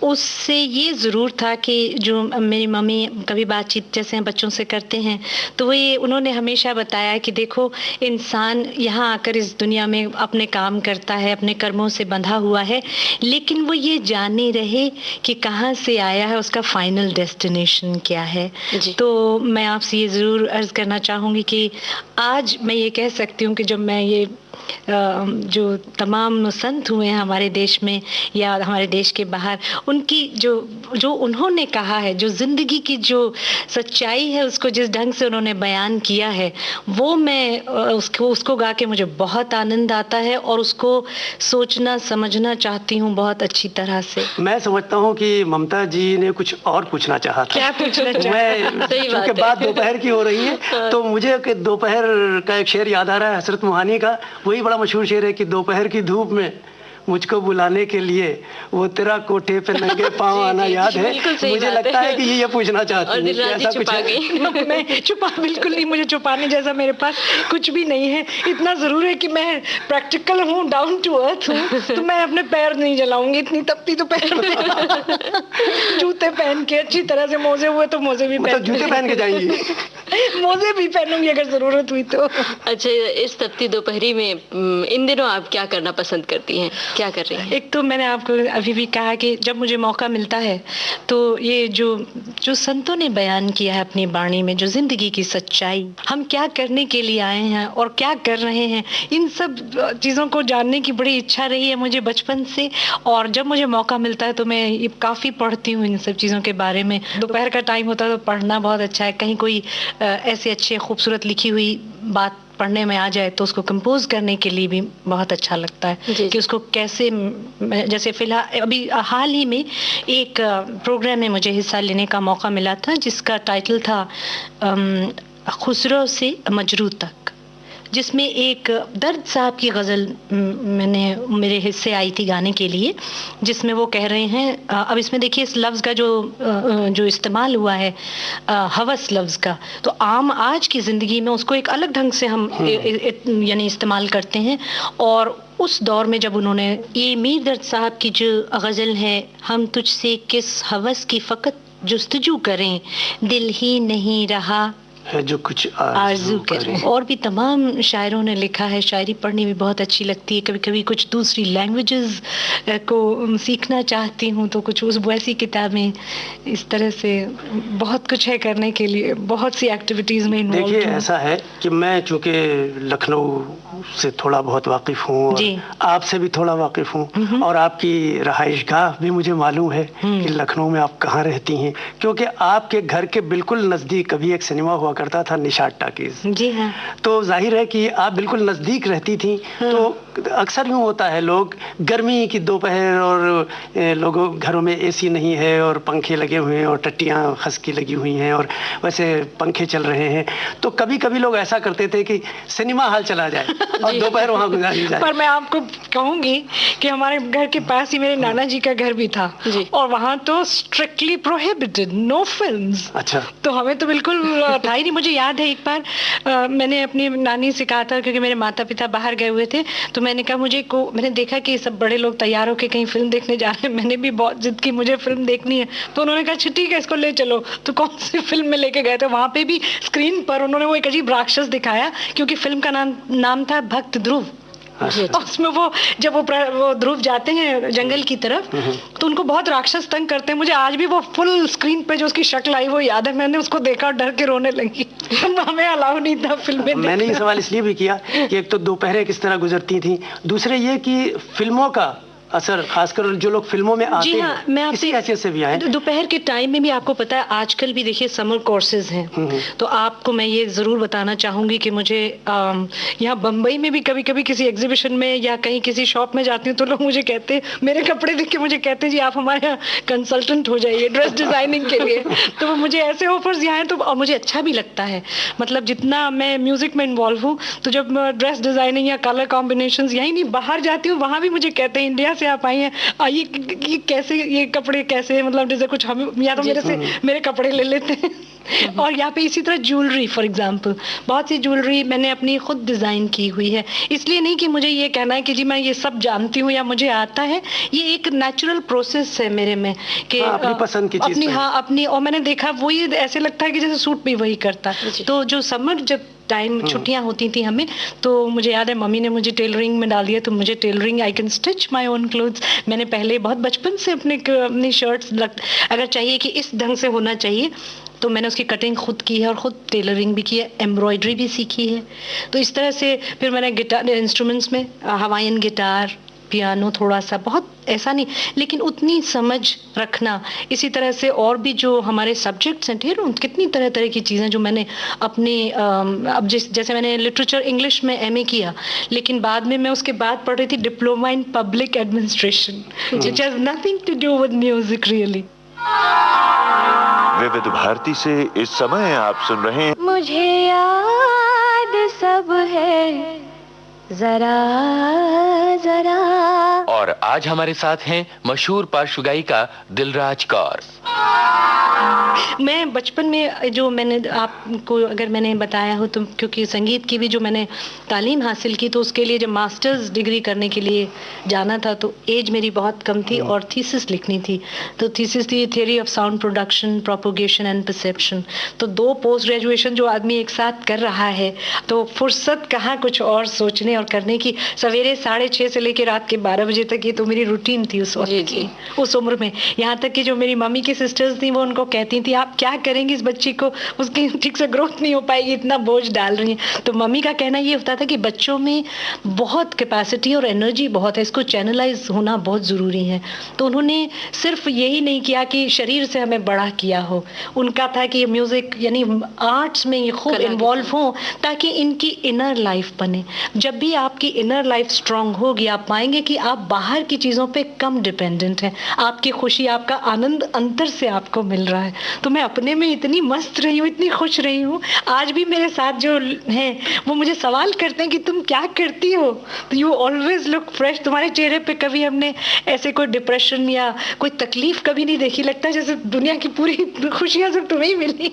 उससे ये ज़रूर था कि जो मेरी मम्मी कभी बातचीत जैसे हम बच्चों से करते हैं तो वो ये उन्होंने हमेशा बताया कि देखो इंसान यहाँ आकर इस दुनिया में अपने काम करता है, अपने कर्मों से बंधा हुआ है, लेकिन वो ये जाने रहे कि कहाँ से आया है, उसका फाइनल डेस्टिनेशन क्या है। तो मैं आपसे ये ज़रूर अर्ज़ करना चाहूँगी कि आज मैं ये कह सकती हूँ कि जब मैं ये जो तमाम संत हुए हैं हमारे देश में या हमारे देश के बाहर, उनकी जो उन्होंने कहा है, जो ज़िंदगी की जो सच्चाई है, उसको जिस ढंग से उन्होंने बयान किया है, वो मैं उसको गा के मुझे बहुत आनंद आता है और उसको सोचना समझना चाहती हूँ बहुत अच्छी तरह से। मैं समझता हूँ कि ममता जी ने कुछ और पूछना चाहा था। क्या पूछना चाहा? क्योंकि बात दोपहर की हो रही है तो मुझे दोपहर का एक शेर याद आ रहा है हजरत मोहानी का। वही बड़ा मशहूर शेर है कि दोपहर की धूप में मुझको बुलाने के लिए वो तेरा कोठे पे नंगे पाँव आना याद है। मुझे लगता है कि ये पूछना चाहती है, ऐसा कुछ है। मैं छुपा बिल्कुल नहीं, मुझे छुपाने जैसा मेरे पास कुछ भी नहीं है। इतना जरूर है कि मैं प्रैक्टिकल हूँ, डाउन टू अर्थ हूँ, तो मैं अपने पैर नहीं जलाऊंगी, इतनी तपती तो पैर में जूते पहन के अच्छी तरह से, मोजे हुए तो मोजे भी मतलब जूते पहन के जाएंगी? मोजे भी पहनूंगी अगर जरूरत हुई तो। अच्छा, इस तपती दोपहरी में इन दिनों आप क्या करना पसंद करती हैं, क्या कर रही हैं? एक तो मैंने आपको अभी भी कहा कि जब मुझे मौका मिलता है तो ये जो संतों ने बयान किया है अपनी वाणी में, जो जिंदगी की सच्चाई, हम क्या करने के लिए आए हैं और क्या कर रहे हैं, इन सब चीज़ों को जानने की बड़ी इच्छा रही है मुझे बचपन से। और जब मुझे मौका मिलता है तो मैं ये काफ़ी पढ़ती हूँ इन सब चीज़ों के बारे में। दोपहर का टाइम होता है तो पढ़ना बहुत अच्छा है। कहीं कोई ऐसे अच्छे खूबसूरत लिखी हुई बात पढ़ने में आ जाए तो उसको कंपोज करने के लिए भी बहुत अच्छा लगता है कि उसको कैसे, जैसे फिलहाल अभी हाल ही में एक प्रोग्राम में मुझे हिस्सा लेने का मौका मिला था जिसका टाइटल था खुसरो से मजरू तक, जिसमें एक दर्द साहब की गज़ल मेरे हिस्से आई थी गाने के लिए, जिसमें वो कह रहे हैं, अब इसमें देखिए इस लफ्ज़ का जो इस्तेमाल हुआ है हवस लफ्ज़ का, तो आम आज की ज़िंदगी में उसको एक अलग ढंग से हम यानी इस्तेमाल करते हैं। और उस दौर में जब उन्होंने ये मीर दर्द साहब की जो गज़ल है, हम तुझसे किस हवस की फ़कत जुस्तजू करें, दिल ही नहीं रहा है जो कुछ आरज़ू करें। और भी तमाम शायरों ने लिखा है, शायरी पढ़नी भी बहुत अच्छी लगती है। कभी कभी कुछ दूसरी लैंग्वेजेस को सीखना चाहती हूँ तो कुछ उस वैसी किताबें, इस तरह से बहुत कुछ है करने के लिए, बहुत सी एक्टिविटीज़ में इन्वॉल्व हूँ। देखिए ऐसा है कि मैं चूँकि लखनऊ से थोड़ा बहुत वाकिफ़ हूँ और आपसे भी थोड़ा वाकिफ़ हूँ और आपकी रहाइशगाह भी मुझे मालूम है कि लखनऊ में आप कहाँ रहती हैं, क्योंकि आपके घर के बिल्कुल नज़दीक कभी एक सिनेमा हुआ करता था, निशात टाकीज़। जी हाँ। तो जाहिर है कि आप बिल्कुल नज़दीक रहती थी। तो अक्सर यूँ होता है, लोग गर्मी की दोपहर और लोगों घरों में एसी नहीं है और पंखे लगे हुए हैं और टट्टियाँ खसकी लगी हुई हैं और वैसे पंखे चल रहे हैं, तो कभी कभी लोग ऐसा करते थे कि सिनेमा हॉल चला जाए और दोपहर वहाँ गुजारी जाए। पर मैं आपको कहूँगी कि हमारे घर के पास ही मेरे नाना जी का घर भी था और वहाँ तो स्ट्रिक्टली प्रोहिबिटेड, नो फिल्म्स। अच्छा। तो हमें तो बिल्कुल था ही नहीं। मुझे याद है एक बार मैंने अपनी नानी से कहा था, क्योंकि मेरे माता पिता बाहर गए हुए थे, तो मैंने कहा मैंने देखा कि सब बड़े लोग तैयार होकर कहीं फिल्म देखने जा रहे हैं, मैंने भी बहुत जिद की मुझे फिल्म देखनी है। तो उन्होंने कहा अच्छा ठीक है, इसको ले चलो। तो कौन सी फिल्म में लेके गए थे, वहाँ पे भी स्क्रीन पर उन्होंने वो एक अजीब राक्षस दिखाया, क्योंकि फिल्म का नाम था भक्त ध्रुव। उसमें वो जब वो ध्रुव जाते हैं जंगल की तरफ तो उनको बहुत राक्षस तंग करते हैं। मुझे आज भी वो फुल स्क्रीन पे जो उसकी शक्ल आई वो याद है। मैंने उसको देखा और डर के रोने लगी। हमें अलाउ नहीं था फिल्म में। मैंने ये सवाल इसलिए भी किया कि एक तो दोपहरें किस तरह गुजरती थी, दूसरे ये कि फिल्मों का असर, खासकर जो लोग फिल्मों में आते हैं, मैं इसी हैसियत से भी आए। दोपहर के टाइम में भी आपको पता है आजकल भी देखिए समर कोर्सेज हैं, तो आपको मैं ये ज़रूर बताना चाहूँगी कि मुझे यहाँ बम्बई में भी कभी कभी किसी एग्जीबिशन में या कहीं किसी शॉप में जाती हूँ तो लोग मुझे कहते हैं, मेरे कपड़े देख के मुझे कहते हैं जी आप हमारे यहाँ कंसल्टेंट हो जाइए ड्रेस डिज़ाइनिंग के लिए। तो मुझे ऐसे ऑफर्स यहाँ हैं तो और मुझे अच्छा भी लगता है। मतलब जितना मैं म्यूज़िक में इन्वॉल्व हूँ तो जब ड्रेस डिज़ाइनिंग या कलर कॉम्बिनेशन यही नहीं बाहर जाती हूँ वहाँ भी मुझे कहते हैं इंडिया से आप आई हैं, ये कैसे, ये कपड़े कैसे, मतलब जैसे कुछ हम या तो मेरे कपड़े ले लेते हैं। और यहाँ पे इसी तरह ज्वेलरी, फॉर एग्जांपल बहुत सी ज्वेलरी मैंने अपनी खुद डिज़ाइन की हुई है। इसलिए नहीं कि मुझे ये कहना है कि जी मैं ये सब जानती हूँ या मुझे आता है, ये एक नेचुरल प्रोसेस है मेरे में कि अपनी पसंद की चीज़, अपनी। और मैंने देखा वही ऐसे लगता है कि जैसे सूट भी वही करता। तो जो समर जब टाइम छुट्टियां होती थी हमें, तो मुझे याद है मम्मी ने मुझे टेलरिंग में डाल दिया, तो मुझे tailoring, I can stitch my own clothes. मैंने पहले बहुत बचपन से अपनी शर्ट्स अगर चाहिए कि इस ढंग से होना चाहिए तो मैंने उसकी कटिंग खुद की है और खुद टेलरिंग भी की है, एम्ब्रॉयडरी भी सीखी है। तो इस तरह से फिर मैंने गिटार इंस्ट्रूमेंट्स में हवाईन गिटार, पियानो, थोड़ा सा, बहुत ऐसा नहीं लेकिन उतनी समझ रखना। इसी तरह से और भी जो हमारे सब्जेक्ट्स हैं, ढेरों कितनी तरह तरह की चीज़ें जो मैंने अपने अब जैसे मैंने लिटरेचर इंग्लिश में एमए किया, लेकिन बाद में मैं उसके बाद पढ़ रही थी diploma in public administration, which has nothing to do with music really. Vividh Bharati से इस समय आप सुन रहे हैं मुझे याद सब है जरा जरा। और आज हमारे साथ हैं मशहूर पार्श्व गायिका दिलराज कौर। मैं बचपन में जो मैंने आपको अगर मैंने बताया हो तो, क्योंकि संगीत की भी जो मैंने तालीम हासिल की, तो उसके लिए जब मास्टर्स डिग्री करने के लिए जाना था तो एज मेरी बहुत कम थी और थीसिस लिखनी थी। तो थीसिस थी theory of sound production, propagation and perception. तो 2 पोस्ट ग्रेजुएशन जो आदमी एक साथ कर रहा है, तो फुर्सत कहाँ कुछ और सोचने और करने की। सवेरे 6:30 से लेकर रात के 12 बजे तक ये तो मेरी रूटीन थी उस वक्त की, उस उम्र में। यहाँ तक कि जो मेरी मम्मी की सिस्टर्स थी वो उनको कहती थी आप क्या करेंगी इस बच्ची को, उसकी ठीक से ग्रोथ नहीं हो पाएगी, इतना बोझ डाल रही हैं। तो मम्मी का कहना ये होता था कि बच्चों में बहुत कैपेसिटी और एनर्जी बहुत है, इसको चैनलाइज होना बहुत ज़रूरी है। तो उन्होंने सिर्फ यही नहीं किया कि शरीर से हमें बड़ा किया हो, उनका था कि म्यूज़िक यानी आर्ट्स में ये खूब इन्वॉल्व हो ताकि इनकी इनर लाइफ बने। जब भी आपकी इनर लाइफ स्ट्रांग होगी, आप पाएंगे कि आप बाहर की चीज़ों पे कम डिपेंडेंट हैं, आपकी खुशी, आपका आनंद अंतर से आपको मिल रहा है। तो मैं अपने में इतनी मस्त रही हूँ, इतनी खुश रही हूँ। आज भी मेरे साथ जो हैं वो मुझे सवाल करते हैं कि तुम क्या करती हो, यू ऑलवेज लुक फ्रेश, तुम्हारे चेहरे पे कभी हमने ऐसे कोई डिप्रेशन या कोई तकलीफ कभी नहीं देखी, लगता है जैसे दुनिया की पूरी खुशियाँ सिर्फ तुम्हें ही मिली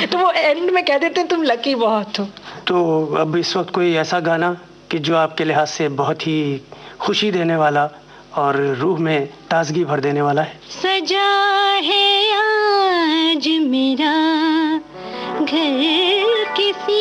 तो वो एंड में कह देते हैं तुम लकी बहुत हो। तो अब इस वक्त कोई ऐसा गाना कि जो आपके लिहाज से बहुत ही खुशी देने वाला और रूह में ताजगी भर देने वाला है। सजा है आज मेरा घर किसी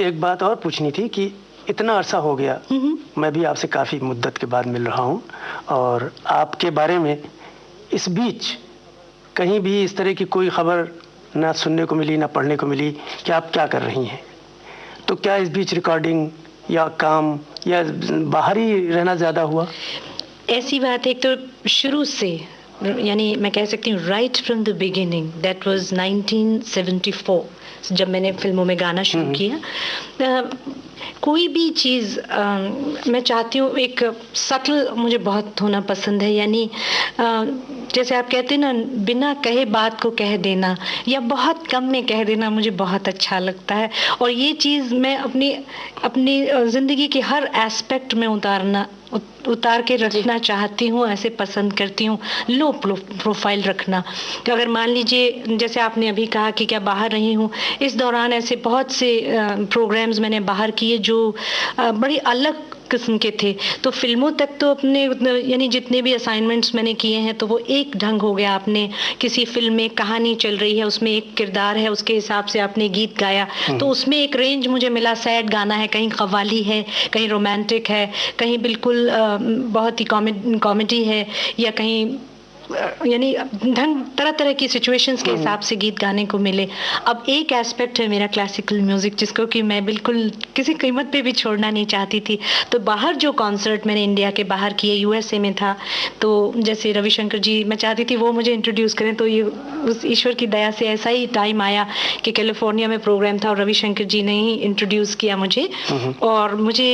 एक बात और पूछनी थी कि इतना अरसा हो गया, मैं भी आपसे काफ़ी मुद्दत के बाद मिल रहा हूँ, और आपके बारे में इस बीच कहीं भी इस तरह की कोई खबर ना सुनने को मिली, ना पढ़ने को मिली कि आप क्या कर रही हैं। तो क्या इस बीच रिकॉर्डिंग या काम या बाहर ही रहना ज़्यादा हुआ? ऐसी बात है, एक तो शुरू से, यानी मैं कह सकती हूँ right from the beginning, that was 1974 जब मैंने फिल्मों में गाना शुरू किया। कोई भी चीज़ मैं चाहती हूँ, एक सटल मुझे बहुत होना पसंद है, यानी जैसे आप कहते हैं ना, बिना कहे बात को कह देना या बहुत कम में कह देना मुझे बहुत अच्छा लगता है। और ये चीज़ मैं अपनी ज़िंदगी के हर एस्पेक्ट में उतार के रखना चाहती हूँ, ऐसे पसंद करती हूँ लो प्रोफाइल रखना। तो अगर मान लीजिए जैसे आपने अभी कहा कि क्या बाहर रही हूँ, इस दौरान ऐसे बहुत से प्रोग्राम्स मैंने बाहर किए जो बड़ी अलग किस्म के थे। तो फिल्मों तक तो अपने, यानी जितने भी असाइनमेंट्स मैंने किए हैं तो वो एक ढंग हो गया। आपने किसी फिल्म में कहानी चल रही है, उसमें एक किरदार है, उसके हिसाब से आपने गीत गाया, तो उसमें एक रेंज मुझे मिला। सैड गाना है, कहीं कव्वाली है, कहीं रोमांटिक है, कहीं बिल्कुल बहुत ही कॉमेडी है, या कहीं यानी ढंग तरह तरह की सिचुएशंस के हिसाब से गीत गाने को मिले। अब एक एस्पेक्ट है मेरा क्लासिकल म्यूजिक, जिसको कि मैं बिल्कुल किसी कीमत पे भी छोड़ना नहीं चाहती थी। तो बाहर जो कॉन्सर्ट मैंने इंडिया के बाहर किए, यूएसए में था, तो जैसे रविशंकर जी, मैं चाहती थी वो मुझे इंट्रोड्यूस करें। तो ये उस ईश्वर की दया से ऐसा ही टाइम आया कि कैलिफोर्निया में प्रोग्राम था और रविशंकर जी ने ही इंट्रोड्यूस किया मुझे। और मुझे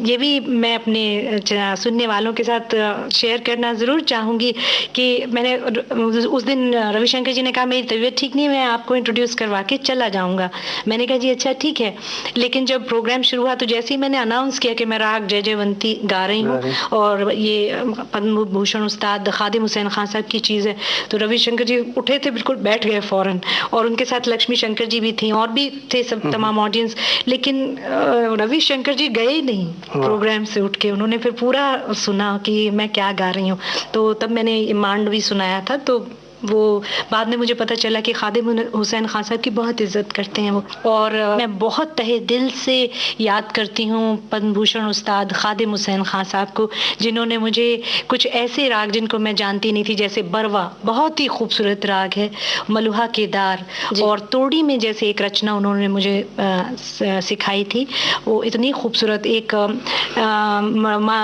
ये भी मैं अपने सुनने वालों के साथ शेयर करना ज़रूर चाहूँगी कि मैंने उस दिन रविशंकर जी ने कहा मेरी तबीयत ठीक नहीं है, मैं आपको इंट्रोड्यूस करवा के चला जाऊंगा। मैंने कहा जी अच्छा ठीक है। लेकिन जब प्रोग्राम शुरू हुआ तो जैसे ही मैंने अनाउंस किया कि मैं राग जय जयवंती गा रही हूँ और ये पद्म भूषण उस्ताद खादिम हुसैन खान साहब की चीज़ है, तो रविशंकर जी उठे थे, बिल्कुल बैठ गए फौरन, और उनके साथ लक्ष्मी शंकर जी भी थी और भी थे सब तमाम ऑडियंस। लेकिन रविशंकर जी गए नहीं प्रोग्राम से उठ के, उन्होंने फिर पूरा सुना कि मैं क्या गा रही हूँ। तो तब मैंने मांडवी सुनाया था, तो वो बाद में मुझे पता चला कि खादिम हुसैन खान साहब की बहुत इज्जत करते हैं वो। और मैं बहुत तहे दिल से याद करती हूँ पद्म भूषण उस्ताद खादिम हुसैन खान साहब को, जिन्होंने मुझे कुछ ऐसे राग जिनको मैं जानती नहीं थी, जैसे बरवा बहुत ही खूबसूरत राग है, मलुहा केदार, और तोड़ी में जैसे एक रचना उन्होंने मुझे सिखाई थी, वो इतनी खूबसूरत, एक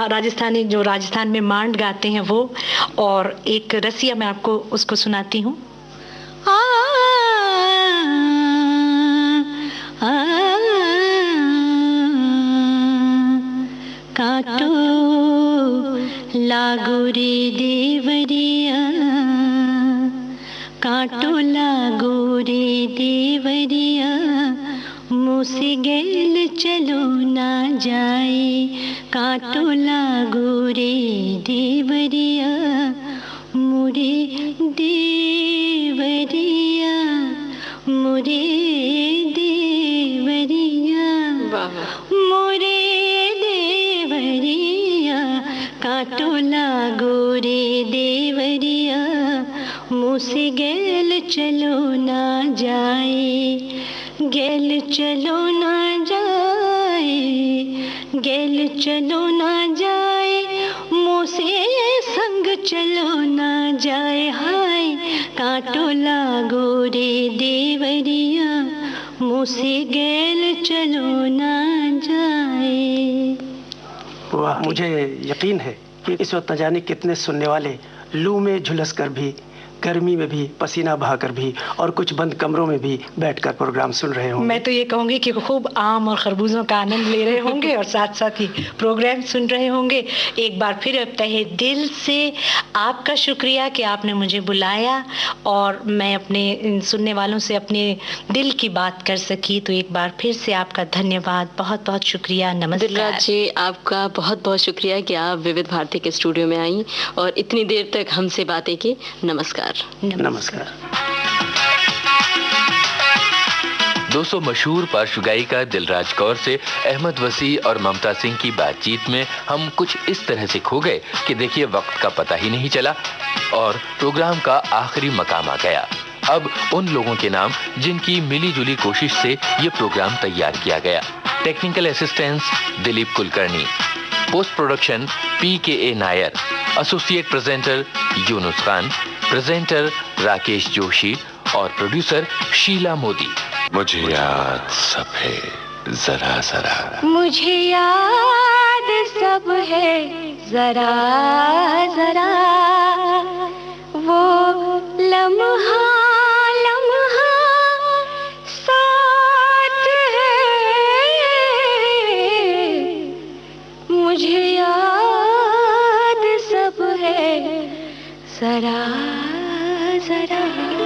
राजस्थानी जो राजस्थान में मांड गाते हैं वो, और एक रसिया मैं आपको उसको सुनाती हूँ। काटो लागो रे देवरिया, काटो लागो रे देवरिया, मुझसे गेल चलो ना जाए, काटो लागो रे देवरिया, मुरे देवरिया, मुरे देवरिया, मुरे देवरिया, काटो लागो रे देवरिया, मुझसे गेल चलो ना जाए, गेल चलो ना जाए, गेल चलो ना जाए, मुझसे संग चलो ना जाए, हाय काटो लागो रे देवरिया, मुझसे गेल चलो ना जाए। वाह, मुझे यकीन है कि इस वक्त न जाने कितने सुनने वाले लू में झुलस कर भी, गर्मी में भी, पसीना बहाकर भी, और कुछ बंद कमरों में भी बैठकर प्रोग्राम सुन रहे होंगे। मैं तो ये कहूँगी कि खूब आम और खरबूजों का आनंद ले रहे होंगे और साथ साथ ही प्रोग्राम सुन रहे होंगे। एक बार फिर तहे दिल से आपका शुक्रिया कि आपने मुझे बुलाया और मैं अपने सुनने वालों से अपने दिल की बात कर सकी। तो एक बार फिर से आपका धन्यवाद, बहुत बहुत शुक्रिया। नमस्कार। दिलराज जी, आपका बहुत बहुत शुक्रिया कि आप विविध भारती के स्टूडियो में आई और इतनी देर तक हमसे बातें की। नमस्कार। नमस्कार। दोस्तों, मशहूर पार्श्व गायिका दिलराज कौर से अहमद वसी और ममता सिंह की बातचीत में हम कुछ इस तरह से खो गए कि देखिए वक्त का पता ही नहीं चला और प्रोग्राम का आखिरी मकाम आ गया। अब उन लोगों के नाम जिनकी मिली जुली कोशिश से ये प्रोग्राम तैयार किया गया। Technical assistance Dilip Kulkarni, post production PKA Nair, associate presenter Yunus Khan, presenter Rakesh Joshi और प्रोड्यूसर शीला मोदी। मुझे याद सब है जरा जरा, मुझे याद सब है जरा जरा, वो लम्हा लम्हा साथ है, मुझे याद सब है जरा जरा।